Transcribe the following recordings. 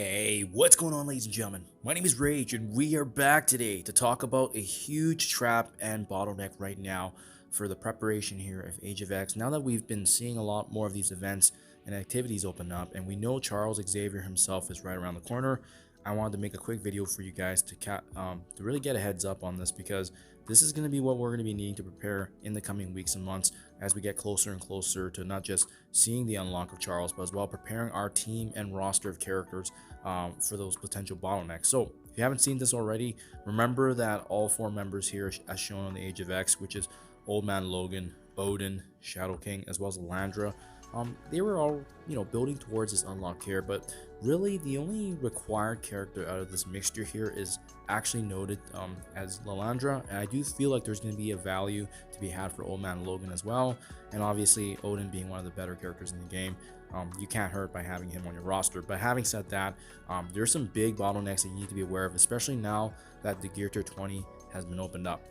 Hey, what's going on, ladies and gentlemen? My name is Rage, and we are back today to talk about a huge trap and bottleneck right now for the preparation here of Age of X. Now that we've been seeing a lot more of these events and activities open up, and we know Charles Xavier himself is right around the corner, I wanted to make a quick video for you guys to really get a heads up on this, because this is going to be what we're going to be needing to prepare in the coming weeks and months as we get closer and closer to not just seeing the unlock of Charles, but as well preparing our team and roster of characters for those potential bottlenecks. So if you haven't seen this already, remember that all four members here, as shown on the Age of X, which is Old Man Logan, Odin, Shadow King, as well as Landra, they were all, building towards this unlock here. But really, the only required character out of this mixture here is actually noted as Lalandra, and I do feel like there's going to be a value to be had for Old Man Logan as well. And obviously, Odin being one of the better characters in the game, you can't hurt by having him on your roster. But having said that, there's some big bottlenecks that you need to be aware of, especially now that the Gear Tier 20 has been opened up.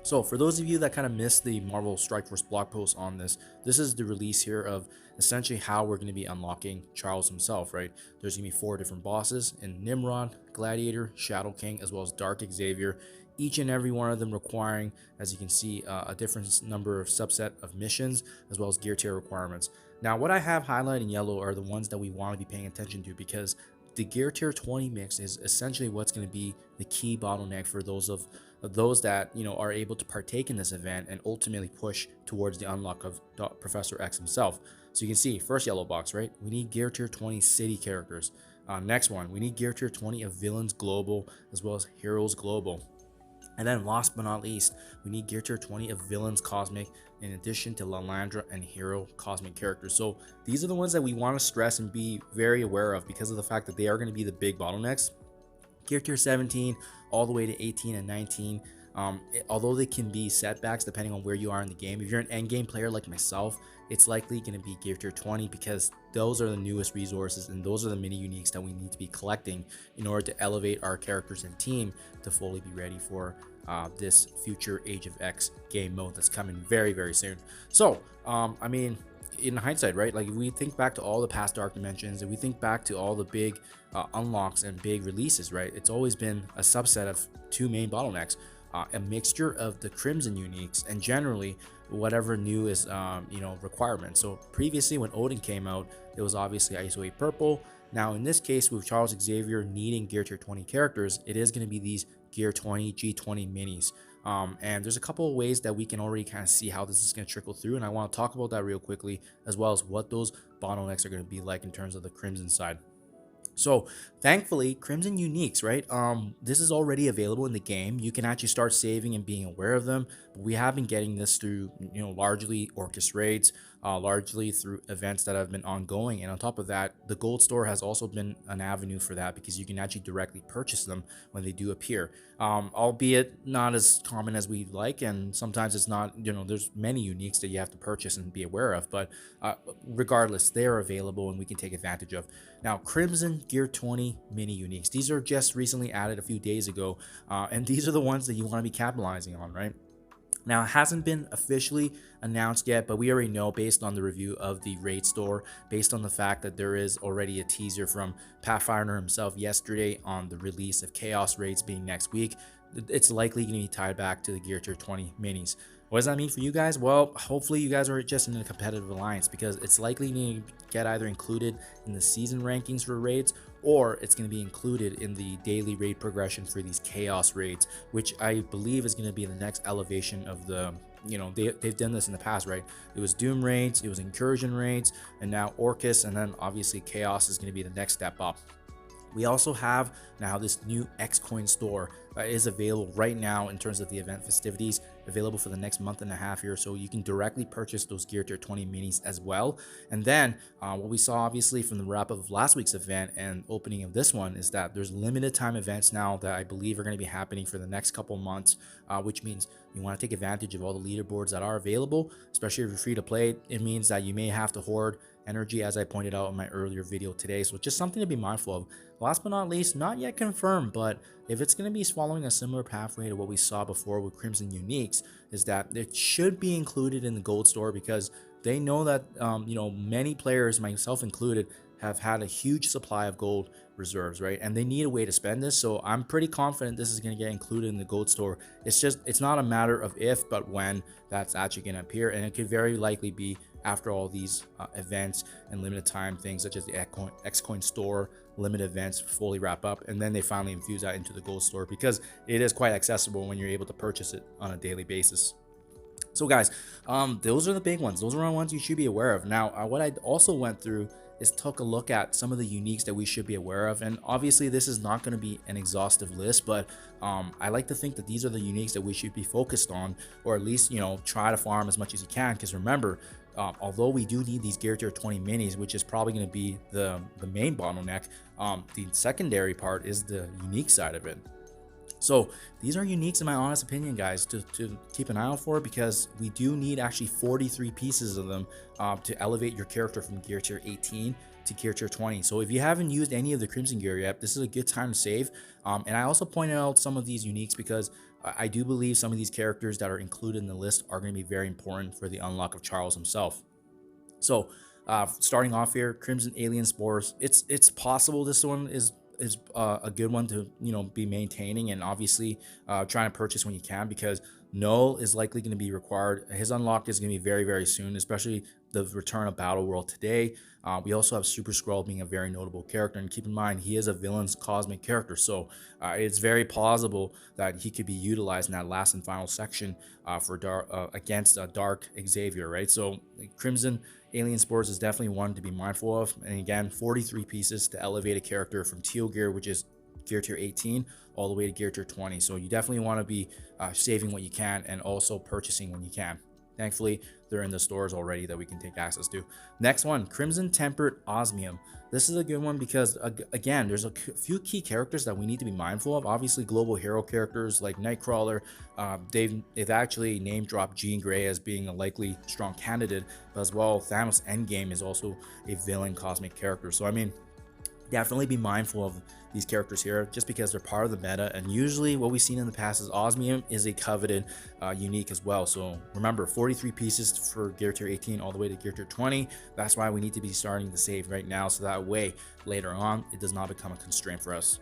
So for those of you that kind of missed the Marvel Strike Force blog post on this, this is the release here of essentially how we're going to be unlocking Charles himself, right? There's going to be 4 different bosses in Nimrod, Gladiator, Shadow King, as well as Dark Xavier, each and every one of them requiring, as you can see, a different number of subset of missions, as well as gear tier requirements. Now, what I have highlighted in yellow are the ones that we want to be paying attention to, because the Gear Tier 20 mix is essentially what's going to be the key bottleneck for those that are able to partake in this event and ultimately push towards the unlock of Professor X himself. So you can see, first yellow box, right? We need Gear Tier 20 city characters. Next one, we need Gear Tier 20 of Villains Global as well as Heroes Global. And then last but not least, we need Gear Tier 20 of Villains Cosmic, in addition to Lalandra and Hero Cosmic characters. So these are the ones that we want to stress and be very aware of, because of the fact that they are going to be the big bottlenecks. Gear Tier 17 all the way to 18 and 19. Although they can be setbacks depending on where you are in the game. If you're an endgame player like myself, it's likely going to be Gear Tier 20, because those are the newest resources and those are the mini uniques that we need to be collecting in order to elevate our characters and team to fully be ready for this future Age of X game mode that's coming very, very soon. So, I mean, in hindsight, right, like if we think back to all the past Dark Dimensions, and we think back to all the big unlocks and big releases, right, it's always been a subset of 2 main bottlenecks. A mixture of the Crimson uniques and generally whatever new is requirements. So previously when Odin came out, it was obviously ISO 8 purple. Now in this case, with Charles Xavier needing Gear Tier 20 characters, it is going to be these Gear 20 G20 minis. And there's a couple of ways that we can already kind of see how this is going to trickle through, and I want to talk about that real quickly, as well as what those bottlenecks are going to be like in terms of the Crimson side. So thankfully, Crimson uniques, right? This is already available in the game. You can actually start saving and being aware of them. But we have been getting this through, largely Orcus raids, largely through events that have been ongoing. And on top of that, the gold store has also been an avenue for that, because you can actually directly purchase them when they do appear. Albeit not as common as we like, and sometimes it's not, there's many uniques that you have to purchase and be aware of. But regardless, they are available and we can take advantage of. Now, Crimson Gear 20 mini uniques. These are just recently added a few days ago, and these are the ones that you want to be capitalizing on, right? Now, it hasn't been officially announced yet, but we already know, based on the review of the raid store, based on the fact that there is already a teaser from Pathfinder himself yesterday on the release of Chaos raids being next week, it's likely going to be tied back to the Gear Tier 20 minis. What does that mean for you guys? Well, hopefully you guys are just in a competitive alliance, because it's likely to get either included in the season rankings for raids, or it's going to be included in the daily raid progression for these Chaos raids, which I believe is going to be the next elevation of the, they've done this in the past, right? It was Doom raids, it was Incursion raids, and now Orcus, and then obviously Chaos is going to be the next step up. We also have now this new X-Coin store that is available right now in terms of the event festivities, available for the next month and a half here. So you can directly purchase those Gear Tier 20 minis as well. And then what we saw obviously from the wrap up of last week's event and opening of this one is that there's limited time events now that I believe are going to be happening for the next couple months, which means you want to take advantage of all the leaderboards that are available, especially if you're free to play. It means that you may have to hoard energy, as I pointed out in my earlier video today. So just something to be mindful of. Last but not least, not yet confirmed, but if it's going to be following a similar pathway to what we saw before with Crimson Uniques, is that it should be included in the gold store, because they know that many players, myself included, have had a huge supply of gold reserves, right? And they need a way to spend this. So I'm pretty confident this is going to get included in the gold store. It's not a matter of if, but when that's actually going to appear. And it could very likely be after all these events and limited time things such as the Xcoin store limited events fully wrap up, and then they finally infuse that into the gold store because it is quite accessible when you're able to purchase it on a daily basis. So guys, those are the big ones. Those are the ones you should be aware of. Now, what I also went through is took a look at some of the uniques that we should be aware of. And obviously this is not going to be an exhaustive list, but I like to think that these are the uniques that we should be focused on, or at least, try to farm as much as you can. Because remember, although we do need these gear tier 20 minis, which is probably going to be the main bottleneck, the secondary part is the unique side of it. So these are uniques in my honest opinion, guys, to keep an eye out for, because we do need actually 43 pieces of them to elevate your character from gear tier 18 to gear tier 20. So if you haven't used any of the Crimson gear yet, this is a good time to save. And I also pointed out some of these uniques because I do believe some of these characters that are included in the list are going to be very important for the unlock of Charles himself. So starting off here, Crimson Alien Spores. It's possible this one is a good one to be maintaining, and obviously trying to purchase when you can, because Null is likely going to be required. His unlock is going to be very, very soon, especially the return of Battle World today. We also have Super Skrull being a very notable character, and keep in mind he is a villain's cosmic character, so it's very plausible that he could be utilized in that last and final section for against Dark Xavier, right? So Crimson Alien Spores is definitely one to be mindful of. And again, 43 pieces to elevate a character from teal gear, which is gear tier 18, all the way to gear tier 20. So you definitely want to be saving what you can and also purchasing when you can. Thankfully, they're in the stores already that we can take access to. Next one, Crimson Tempered Osmium. This is a good one because, again, there's a few key characters that we need to be mindful of. Obviously, global hero characters like Nightcrawler. They've actually name dropped Jean Grey as being a likely strong candidate, but as well, Thanos Endgame is also a villain cosmic character. So, I mean, definitely be mindful of these characters here just because they're part of the meta, and usually what we've seen in the past is Osmium is a coveted unique as well. So remember, 43 pieces for gear tier 18 all the way to gear tier 20. That's why we need to be starting to save right now, so that way later on it does not become a constraint for us.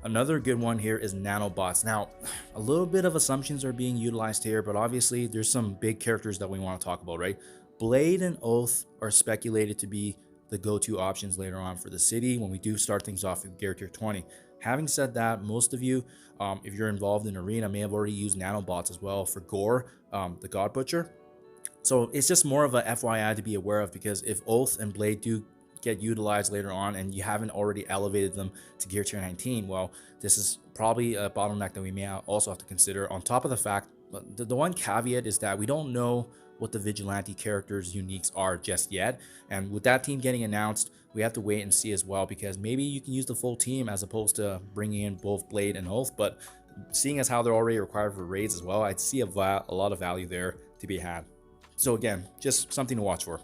Another good one here is nanobots. Now, a little bit of assumptions are being utilized here, but obviously there's some big characters that we want to talk about, right? Blade and Oath are speculated to be the go-to options later on for the city when we do start things off with gear tier 20. Having said that, most of you, if you're involved in arena, may have already used nanobots as well for Gore, the God Butcher. So it's just more of a FYI to be aware of, because if Oath and Blade do get utilized later on and you haven't already elevated them to gear tier 19, well, this is probably a bottleneck that we may also have to consider, on top of the fact, the one caveat is that we don't know what the vigilante characters uniques are just yet, and with that team getting announced, we have to wait and see as well, because maybe you can use the full team as opposed to bringing in both Blade and Oath. But seeing as how they're already required for raids as well, I'd see a lot of value there to be had. So again, just something to watch for.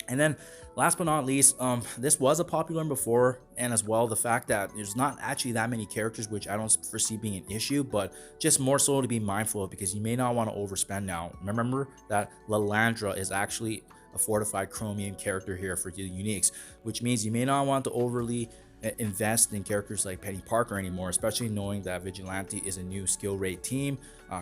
And then last but not least, this was a popular one before, and as well the fact that there's not actually that many characters, which I don't foresee being an issue, but just more so to be mindful of, because you may not want to overspend now. Remember that Lalandra is actually a fortified chromium character here for the uniques, which means you may not want to overly invest in characters like Penny Parker anymore, especially knowing that Vigilante is a new skill rate team.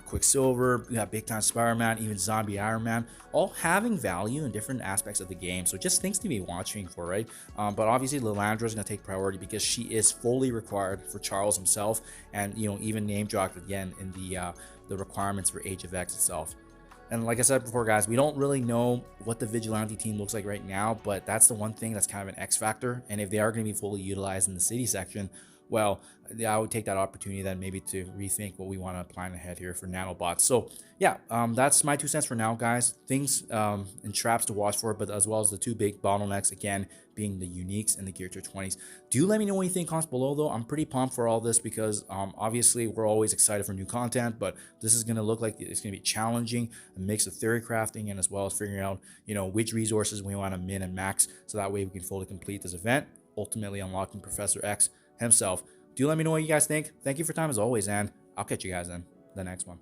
Quicksilver, we got Big Time Spider-Man, even Zombie Iron Man, all having value in different aspects of the game. So just things to be watching for, right? But obviously Lalandra is going to take priority because she is fully required for Charles himself, and even name dropped again in the requirements for Age of X itself. And like I said before, guys, we don't really know what the Vigilante team looks like right now, but that's the one thing that's kind of an X factor. And if they are going to be fully utilized in the city section, well, I would take that opportunity then maybe to rethink what we want to plan ahead here for nanobots. So yeah, that's my 2 cents for now, guys. Things and traps to watch for, but as well as the two big bottlenecks, again, being the uniques and the gear tier 20s. Do let me know what you think comments below, though. I'm pretty pumped for all this because obviously we're always excited for new content, but this is going to look like it's going to be challenging, a mix of theory crafting and as well as figuring out, which resources we want to min and max, so that way we can fully complete this event, ultimately unlocking Professor X himself. Do let me know what you guys think. Thank you for your time as always, and I'll catch you guys in the next one.